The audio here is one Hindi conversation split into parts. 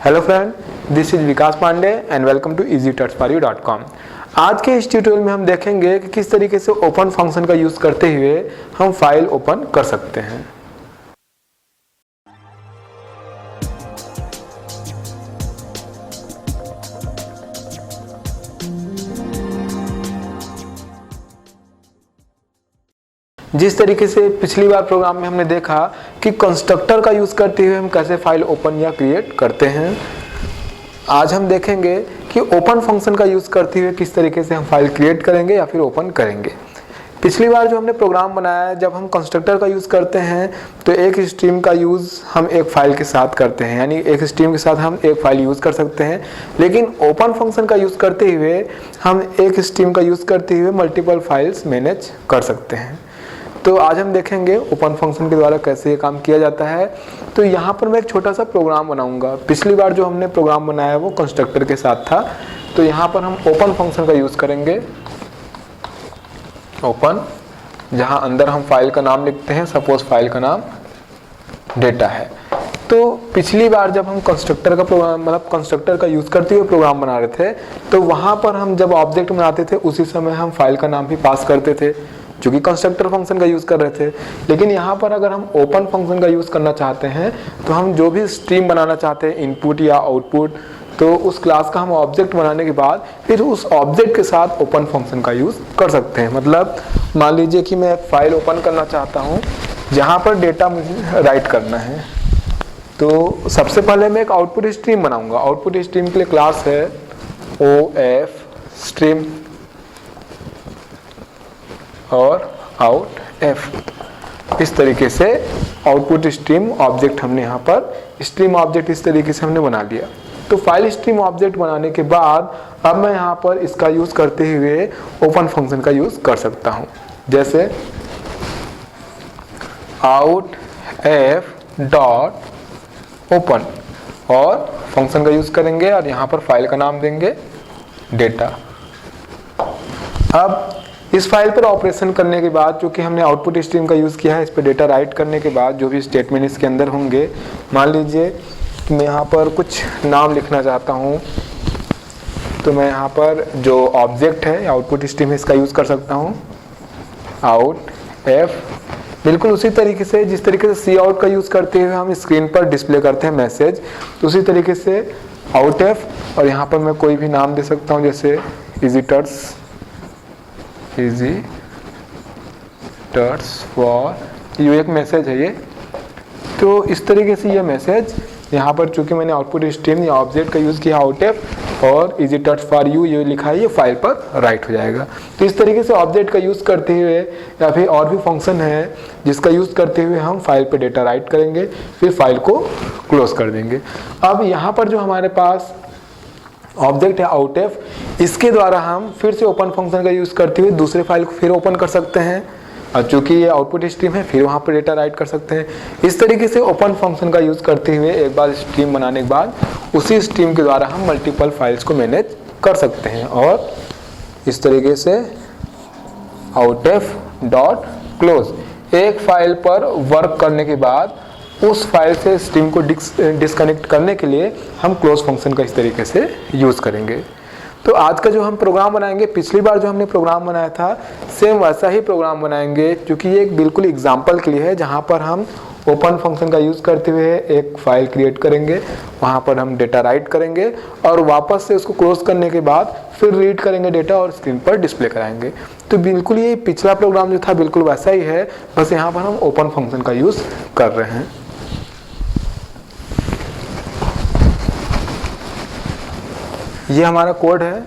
Hello friend, this is Vikas Pandey and welcome to easytutsforyou.com। आज के इस ट्यूटोरियल में हम देखेंगे कि किस तरीके से ओपन फंक्शन का यूज़ करते हुए हम फाइल ओपन कर सकते हैं। जिस तरीके से पिछली बार प्रोग्राम में हमने देखा कि कंस्ट्रक्टर का यूज़ करते हुए हम कैसे फाइल ओपन या क्रिएट करते हैं, आज हम देखेंगे कि ओपन फंक्शन का यूज़ करते हुए किस तरीके से हम फाइल क्रिएट करेंगे या फिर ओपन करेंगे। पिछली बार जो हमने प्रोग्राम बनाया, जब हम कंस्ट्रक्टर का यूज़ करते हैं तो एक स्ट्रीम का यूज़ हम एक फाइल के साथ करते हैं, यानी एक स्ट्रीम के साथ हम एक फाइल यूज़ कर सकते हैं। लेकिन ओपन फंक्शन का यूज़ करते हुए हम एक स्ट्रीम का यूज़ करते हुए मल्टीपल फाइल्स मैनेज कर सकते हैं। तो आज हम देखेंगे ओपन फंक्शन के द्वारा कैसे ये काम किया जाता है। तो यहाँ पर मैं एक छोटा सा प्रोग्राम बनाऊंगा। पिछली बार जो हमने प्रोग्राम बनाया वो कंस्ट्रक्टर के साथ था, तो यहाँ पर हम ओपन फंक्शन का यूज़ करेंगे। ओपन, जहाँ अंदर हम फाइल का नाम लिखते हैं, सपोज फाइल का नाम डेटा है। तो पिछली बार जब हम कंस्ट्रक्टर का प्रोग्राम मतलब कंस्ट्रक्टर का यूज़ करते हुए प्रोग्राम बना रहे थे, तो वहाँ पर हम जब ऑब्जेक्ट बनाते थे उसी समय हम फाइल का नाम भी पास करते थे, चूँकि कंस्ट्रक्टर फंक्शन का यूज़ कर रहे थे। लेकिन यहाँ पर अगर हम ओपन फंक्शन का यूज़ करना चाहते हैं तो हम जो भी स्ट्रीम बनाना चाहते हैं, इनपुट या आउटपुट, तो उस क्लास का हम ऑब्जेक्ट बनाने के बाद फिर उस ऑब्जेक्ट के साथ ओपन फंक्शन का यूज़ कर सकते हैं। मतलब मान लीजिए कि मैं एक फाइल ओपन करना चाहता हूँ जहाँ पर डेटा मुझे राइट करना है, तो सबसे पहले मैं एक आउटपुट स्ट्रीम बनाऊँगा। आउटपुट स्ट्रीम के लिए क्लास है OF स्ट्रीम और आउट एफ। इस तरीके से आउटपुट स्ट्रीम ऑब्जेक्ट हमने यहाँ पर स्ट्रीम ऑब्जेक्ट इस तरीके से हमने बना लिया। तो फाइल स्ट्रीम ऑब्जेक्ट बनाने के बाद अब मैं यहाँ पर इसका यूज़ करते हुए ओपन फंक्शन का यूज़ कर सकता हूँ। जैसे आउट एफ डॉट ओपन, और फंक्शन का यूज़ करेंगे और यहाँ पर फाइल का नाम देंगे डेटा। अब इस फाइल पर ऑपरेशन करने के बाद, चूँकि हमने आउटपुट स्ट्रीम का यूज़ किया है, इस पर डेटा राइट करने के बाद जो भी स्टेटमेंट इसके अंदर होंगे, मान लीजिए कि मैं यहाँ पर कुछ नाम लिखना चाहता हूँ, तो मैं यहाँ पर जो ऑब्जेक्ट है आउटपुट स्ट्रीम है इसका यूज़ कर सकता हूँ, आउट एफ। बिल्कुल उसी तरीके से जिस तरीके से सी आउट का यूज़ करते हुए हम स्क्रीन पर डिस्प्ले करते हैं मैसेज, तो उसी तरीके से आउट एफ, और यहाँ पर मैं कोई भी नाम दे सकता हूँ, जैसे easy tuts for you, एक मैसेज है ये। तो इस तरीके से ये मैसेज यहाँ पर, चूंकि मैंने आउटपुट स्ट्रीम या ऑब्जेक्ट का यूज़ किया आउटएफ और easy tuts for you ये लिखा है, ये फाइल पर राइट हो जाएगा। तो इस तरीके से ऑब्जेक्ट का यूज़ करते हुए या फिर और भी फंक्शन है जिसका यूज़ करते हुए हम फाइल पे डेटा राइट करेंगे, फिर फाइल को क्लोज कर देंगे। अब यहाँ पर जो हमारे पास ऑब्जेक्ट है आउटएफ, इसके द्वारा हम फिर से ओपन फंक्शन का यूज़ करते हुए दूसरे फाइल को फिर ओपन कर सकते हैं, और चूंकि ये आउटपुट स्ट्रीम है फिर वहाँ पर डेटा राइट कर सकते हैं। इस तरीके से ओपन फंक्शन का यूज़ करते हुए एक बार स्ट्रीम बनाने के बाद उसी स्ट्रीम के द्वारा हम मल्टीपल फाइल्स को मैनेज कर सकते हैं। और इस तरीके से आउटएफ डॉट क्लोज, एक फाइल पर वर्क करने के बाद उस फाइल से स्ट्रीम को डिस्कनेक्ट करने के लिए हम क्लोज फंक्शन का इस तरीके से यूज़ करेंगे। तो आज का जो हम प्रोग्राम बनाएंगे, पिछली बार जो हमने प्रोग्राम बनाया था सेम वैसा ही प्रोग्राम बनाएंगे, क्योंकि ये एक बिल्कुल एग्जाम्पल के लिए है, जहाँ पर हम ओपन फंक्शन का यूज़ करते हुए एक फाइल क्रिएट करेंगे, वहाँ पर हम डेटा राइट करेंगे और वापस से उसको क्लोज करने के बाद फिर रीड करेंगे डेटा और स्क्रीन पर डिस्प्ले कराएंगे। तो बिल्कुल ये पिछला प्रोग्राम जो था बिल्कुल वैसा ही है, बस यहाँ पर हम ओपन फंक्शन का यूज़ कर रहे हैं। ये हमारा कोड है।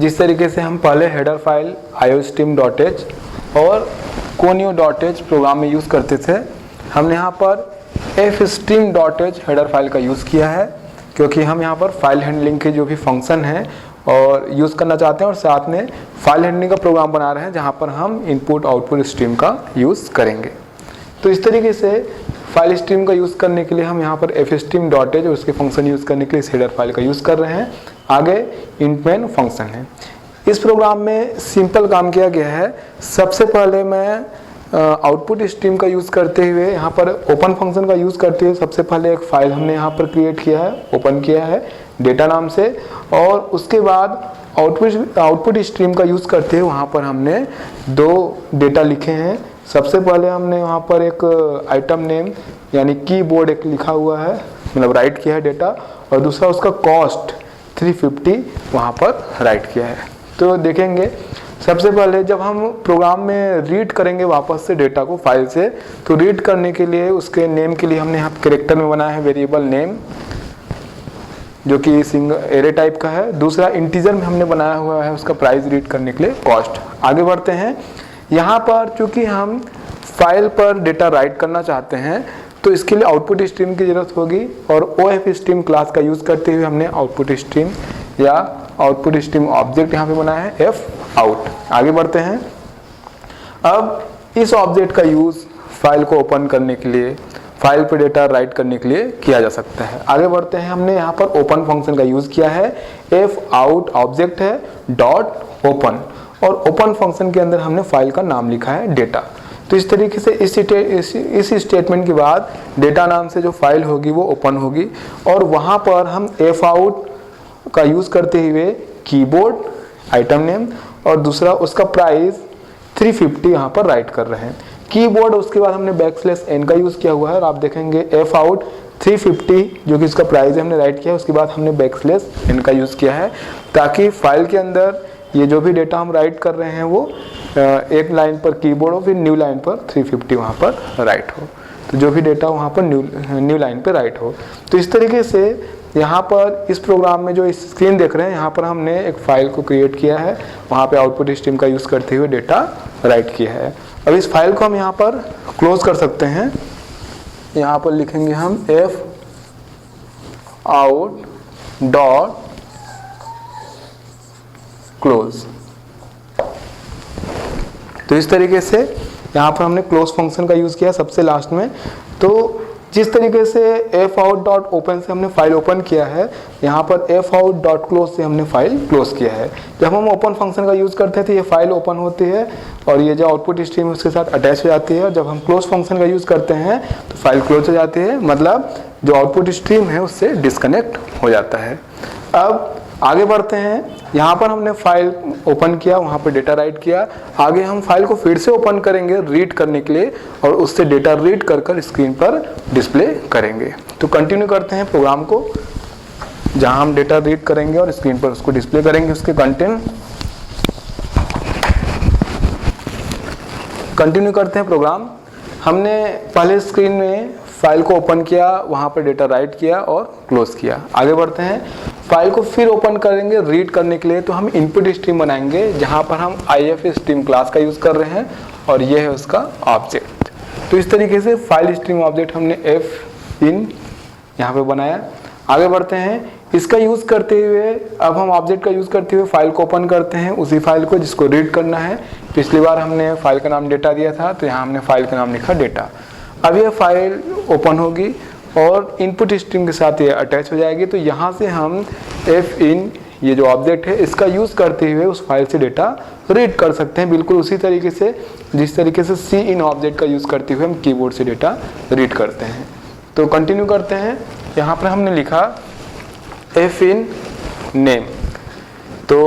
जिस तरीके से हम पहले हेडर फाइल iostream.h और conio.h प्रोग्राम में यूज़ करते थे, हमने यहाँ पर fstream.h हेडर फाइल का यूज़ किया है, क्योंकि हम यहाँ पर फाइल हैंडलिंग के जो भी फंक्शन हैं और यूज़ करना चाहते हैं, और साथ में फाइल हैंडलिंग का प्रोग्राम बना रहे हैं जहाँ पर हम इनपुट आउटपुट स्ट्रीम का यूज़ करेंगे। तो इस तरीके से फाइल स्ट्रीम का यूज़ करने के लिए हम यहाँ पर fstream.h और उसके फंक्शन यूज़ करने के लिए इस हेडर फाइल का यूज़ कर रहे हैं। आगे इंटमेन फंक्शन है। इस प्रोग्राम में सिंपल काम किया गया है। सबसे पहले मैं आउटपुट स्ट्रीम का यूज़ करते हुए यहाँ पर ओपन फंक्शन का यूज़ करते हुए सबसे पहले एक फाइल हमने यहाँ पर क्रिएट किया है, ओपन किया है डेटा नाम से, और उसके बाद आउटपुट स्ट्रीम का यूज़ करते हुए वहाँ पर हमने 2 डेटा लिखे हैं। सबसे पहले हमने वहाँ पर एक आइटम नेम यानी कीबोर्ड एक लिखा हुआ है, मतलब राइट किया है डेटा, और दूसरा उसका कॉस्ट 350 वहाँ पर राइट किया है। तो देखेंगे सबसे पहले जब हम प्रोग्राम में रीड करेंगे वापस से डेटा को फाइल से, तो रीड करने के लिए उसके नेम के लिए हमने यहाँ कैरेक्टर में बनाया है वेरिएबल नेम, जो कि सिंगल एरे टाइप का है। दूसरा इंटीजर में हमने बनाया हुआ है उसका प्राइस रीड करने के लिए कॉस्ट। आगे बढ़ते हैं, यहाँ पर चूंकि हम फाइल पर डेटा राइट करना चाहते हैं तो इसके लिए आउटपुट स्ट्रीम की ज़रूरत होगी, और OF स्ट्रीम क्लास का यूज़ करते हुए हमने आउटपुट स्ट्रीम या आउटपुट स्ट्रीम ऑब्जेक्ट यहाँ पे बनाया है F आउट। आगे बढ़ते हैं, अब इस ऑब्जेक्ट का यूज़ फाइल को ओपन करने के लिए, फाइल पर डेटा राइट करने के लिए किया जा सकता है। आगे बढ़ते हैं, हमने यहाँ पर ओपन फंक्शन का यूज़ किया है, F आउट ऑब्जेक्ट है डॉट ओपन, और ओपन फंक्शन के अंदर हमने फाइल का नाम लिखा है डेटा। तो इस तरीके से इस स्टेटमेंट के बाद डेटा नाम से जो फाइल होगी वो ओपन होगी, और वहाँ पर हम F आउट का यूज़ करते हुए कीबोर्ड आइटम नेम और दूसरा उसका प्राइस 350 यहाँ पर राइट कर रहे हैं। कीबोर्ड उसके बाद हमने \n का यूज़ किया हुआ है, और आप देखेंगे F आउट 350 जो कि इसका प्राइस है हमने राइट किया है, उसके बाद हमने \n का यूज़ किया है, ताकि फाइल के अंदर ये जो भी डेटा हम राइट कर रहे हैं वो एक लाइन पर कीबोर्ड हो, फिर न्यू लाइन पर 350 वहाँ पर राइट हो, तो जो भी डेटा वहाँ पर न्यू लाइन पर राइट हो। तो इस तरीके से यहाँ पर इस प्रोग्राम में जो इस स्क्रीन देख रहे हैं, यहाँ पर हमने एक फाइल को क्रिएट किया है, वहाँ पे आउटपुट स्ट्रीम का यूज़ करते हुए डेटा राइट किया है। अब इस फाइल को हम यहाँ पर क्लोज कर सकते हैं। यहाँ पर लिखेंगे हम F आउट डॉट क्लोज। तो इस तरीके से यहाँ पर हमने क्लोज फंक्शन का यूज़ किया सबसे लास्ट में। तो जिस तरीके से F आउट डॉट ओपन से हमने फाइल ओपन किया है, यहाँ पर F आउट डॉट क्लोज से हमने फाइल क्लोज किया है। जब हम ओपन फंक्शन का यूज़ करते हैं तो ये फाइल ओपन होती है और ये जो आउटपुट स्ट्रीम है उसके साथ अटैच हो जाती है, और जब हम क्लोज फंक्शन का यूज़ करते हैं तो फाइल क्लोज हो जाती है, मतलब जो आउटपुट स्ट्रीम है उससे डिस्कनेक्ट हो जाता है। अब आगे बढ़ते हैं, यहाँ पर हमने फाइल ओपन किया, वहाँ पर डेटा राइट किया। आगे हम फाइल को फिर से ओपन करेंगे रीड करने के लिए, और उससे डेटा रीड कर स्क्रीन पर डिस्प्ले करेंगे। तो कंटिन्यू करते हैं प्रोग्राम को, जहाँ हम डेटा रीड करेंगे और स्क्रीन पर उसको डिस्प्ले करेंगे, उसके कंटेंट। कंटिन्यू करते हैं प्रोग्राम। हमने पहले स्क्रीन में फाइल को ओपन किया, वहाँ पर डेटा राइट किया और क्लोज किया। आगे बढ़ते हैं, फाइल को फिर ओपन करेंगे रीड करने के लिए, तो हम इनपुट स्ट्रीम बनाएंगे, जहाँ पर हम IF स्ट्रीम क्लास का यूज़ कर रहे हैं, और ये है उसका ऑब्जेक्ट। तो इस तरीके से फाइल स्ट्रीम ऑब्जेक्ट हमने F in यहाँ पे बनाया। आगे बढ़ते हैं, इसका यूज़ करते हुए अब हम ऑब्जेक्ट का यूज़ करते हुए फाइल को ओपन करते हैं, उसी फाइल को जिसको रीड करना है। पिछली बार हमने फाइल का नाम डेटा दिया था, तो यहाँ हमने फाइल का नाम लिखा डेटा। अब ये फाइल ओपन होगी और इनपुट स्ट्रीम के साथ ये अटैच हो जाएगी। तो यहाँ से हम F in ये जो ऑब्जेक्ट है इसका यूज़ करते हुए उस फाइल से डेटा रीड कर सकते हैं, बिल्कुल उसी तरीके से जिस तरीके से C in ऑब्जेक्ट का यूज़ करते हुए हम कीबोर्ड से डेटा रीड करते हैं। तो कंटिन्यू करते हैं, यहाँ पर हमने लिखा F in नेम। तो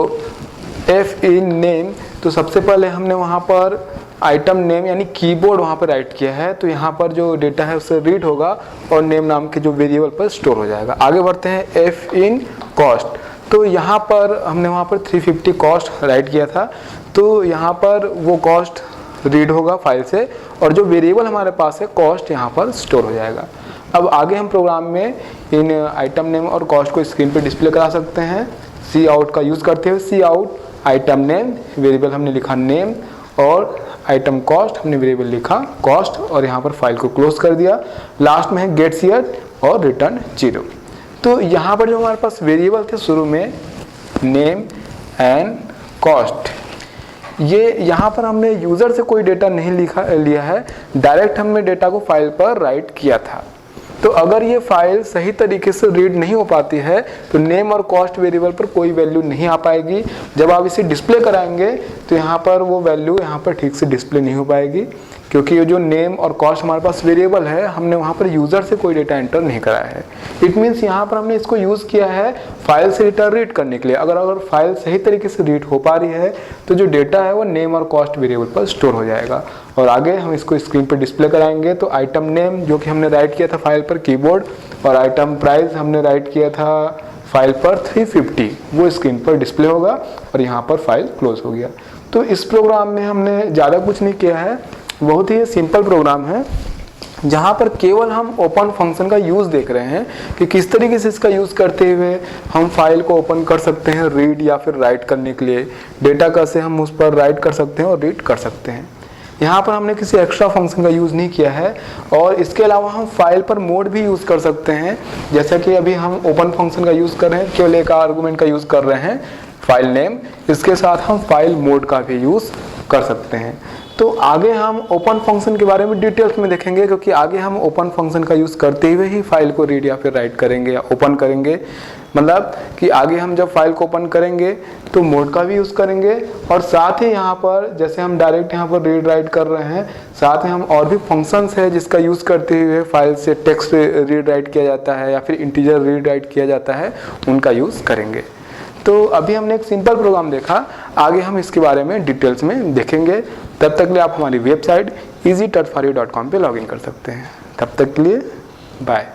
F in नेम, तो सबसे पहले हमने वहाँ पर आइटम नेम यानी कीबोर्ड वहाँ पर राइट किया है, तो यहाँ पर जो डेटा है उससे रीड होगा और नेम नाम के जो वेरिएबल पर स्टोर हो जाएगा। आगे बढ़ते हैं, F in कॉस्ट। तो यहाँ पर हमने वहाँ पर 350 कॉस्ट राइट किया था, तो यहाँ पर वो कॉस्ट रीड होगा फाइल से, और जो वेरिएबल हमारे पास है कॉस्ट यहाँ पर स्टोर हो जाएगा। अब आगे हम प्रोग्राम में इन आइटम नेम और कॉस्ट को स्क्रीन पर डिस्प्ले करा सकते हैं C आउट का यूज़ करते हुए। C out item name, variable हमने लिखा नेम, और आइटम कॉस्ट हमने वेरिएबल लिखा कॉस्ट, और यहाँ पर फाइल को क्लोज कर दिया। लास्ट में है गेट सीयर और रिटर्न 0। तो यहाँ पर जो हमारे पास वेरिएबल थे शुरू में नेम एंड कॉस्ट, ये यहाँ पर हमने यूज़र से कोई डेटा नहीं लिया है, डायरेक्ट हमने डेटा को फाइल पर राइट किया था। तो अगर ये फाइल सही तरीके से रीड नहीं हो पाती है तो नेम और कॉस्ट वेरिएबल पर कोई वैल्यू नहीं आ पाएगी। जब आप इसे डिस्प्ले कराएंगे तो यहाँ पर वो वैल्यू यहाँ पर ठीक से डिस्प्ले नहीं हो पाएगी, क्योंकि ये जो नेम और कॉस्ट हमारे पास वेरिएबल है, हमने वहाँ पर यूज़र से कोई डेटा एंटर नहीं कराया है। इट मीन्स यहाँ पर हमने इसको यूज़ किया है फाइल से डेटा रीड करने के लिए। अगर फाइल सही तरीके से रीड हो पा रही है तो जो डेटा है वो नेम और कॉस्ट वेरिएबल पर स्टोर हो जाएगा। और आगे हम इसको स्क्रीन पर डिस्प्ले कराएंगे तो आइटम नेम जो कि हमने राइट किया था फाइल पर कीबोर्ड, और आइटम प्राइस हमने राइट किया था फाइल पर 350, वो स्क्रीन पर डिस्प्ले होगा और यहाँ पर फाइल क्लोज हो गया। तो इस प्रोग्राम में हमने ज़्यादा कुछ नहीं किया है, बहुत ही सिंपल प्रोग्राम है जहाँ पर केवल हम ओपन फंक्शन का यूज़ देख रहे हैं कि किस तरीके से इसका यूज़ करते हुए हम फाइल को ओपन कर सकते हैं रीड या फिर राइट करने के लिए, डेटा कैसे हम उस पर राइट कर सकते हैं और रीड कर सकते हैं। यहाँ पर हमने किसी एक्स्ट्रा फंक्शन का यूज़ नहीं किया है। और इसके अलावा हम फाइल पर मोड भी यूज़ कर सकते हैं, जैसा कि अभी हम ओपन फंक्शन का यूज़ कर रहे हैं, केवल एक आर्गुमेंट का यूज़ कर रहे हैं फाइल नेम, इसके साथ हम फाइल मोड का भी यूज़ कर सकते हैं। तो आगे हम ओपन फंक्शन के बारे में डिटेल्स में देखेंगे, क्योंकि आगे हम ओपन फंक्शन का यूज़ करते हुए ही फाइल को रीड या फिर राइट करेंगे या ओपन करेंगे। मतलब कि आगे हम जब फाइल को ओपन करेंगे तो मोड का भी यूज़ करेंगे, और साथ ही यहाँ पर जैसे हम डायरेक्ट यहाँ पर रीड राइट कर रहे हैं, साथ ही हम और भी फंक्शंस है जिसका यूज़ करते हुए फाइल से टेक्स्ट रीड राइट किया जाता है या फिर इंटीजर रीड राइट किया जाता है, उनका यूज़ करेंगे। तो अभी हमने एक सिंपल प्रोग्राम देखा, आगे हम इसके बारे में डिटेल्स में देखेंगे। तब तक के लिए आप हमारी वेबसाइट easytouchforyou.com पे लॉगिन कर सकते हैं। तब तक के लिए बाय।